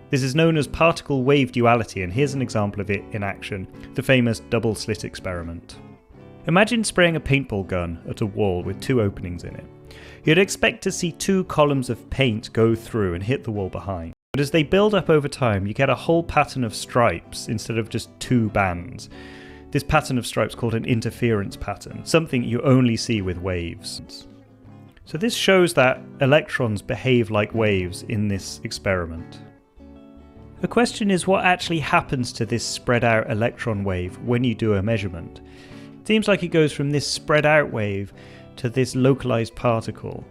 This is known as particle-wave duality, and here's an example of it in action, the famous double slit experiment. Imagine spraying a paintball gun at a wall with two openings in it. You'd expect to see two columns of paint go through and hit the wall behind. But as they build up over time, you get a whole pattern of stripes instead of just two bands. This pattern of stripes called an interference pattern, something you only see with waves. So this shows that electrons behave like waves in this experiment. The question is, what actually happens to this spread out electron wave when you do a measurement? It seems like it goes from this spread out wave to this localized particle.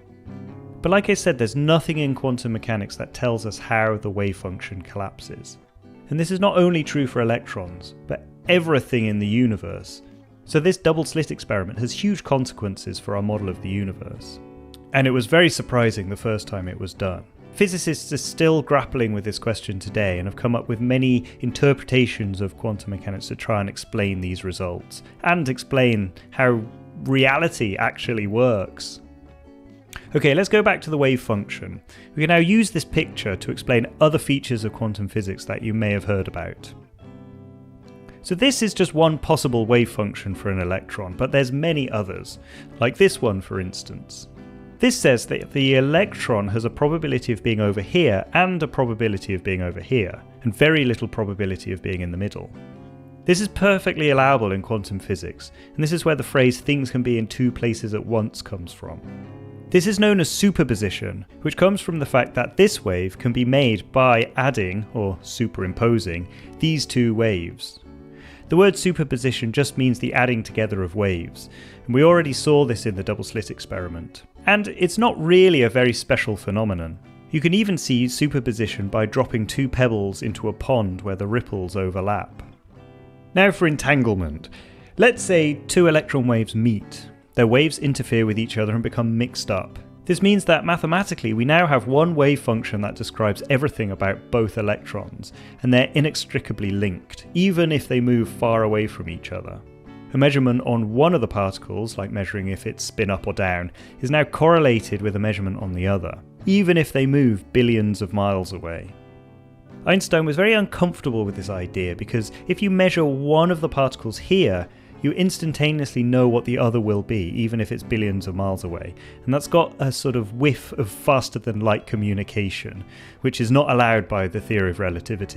But like I said, there's nothing in quantum mechanics that tells us how the wave function collapses. And this is not only true for electrons, but everything in the universe. So this double slit experiment has huge consequences for our model of the universe. And it was very surprising the first time it was done. Physicists are still grappling with this question today and have come up with many interpretations of quantum mechanics to try and explain these results, and explain how reality actually works. Okay, let's go back to the wave function. We can now use this picture to explain other features of quantum physics that you may have heard about. So this is just one possible wave function for an electron, but there's many others, like this one for instance. This says that the electron has a probability of being over here and a probability of being over here, and very little probability of being in the middle. This is perfectly allowable in quantum physics, and this is where the phrase "things can be in two places at once" comes from. This is known as superposition, which comes from the fact that this wave can be made by adding, or superimposing, these two waves. The word superposition just means the adding together of waves, and we already saw this in the double slit experiment. And it's not really a very special phenomenon. You can even see superposition by dropping two pebbles into a pond where the ripples overlap. Now for entanglement. Let's say two electron waves meet. Their waves interfere with each other and become mixed up. This means that mathematically we now have one wave function that describes everything about both electrons, and they're inextricably linked, even if they move far away from each other. A measurement on one of the particles, like measuring if it's spin up or down, is now correlated with a measurement on the other, even if they move billions of miles away. Einstein was very uncomfortable with this idea because if you measure one of the particles here, you instantaneously know what the other will be, even if it's billions of miles away. And that's got a sort of whiff of faster than light communication, which is not allowed by the theory of relativity.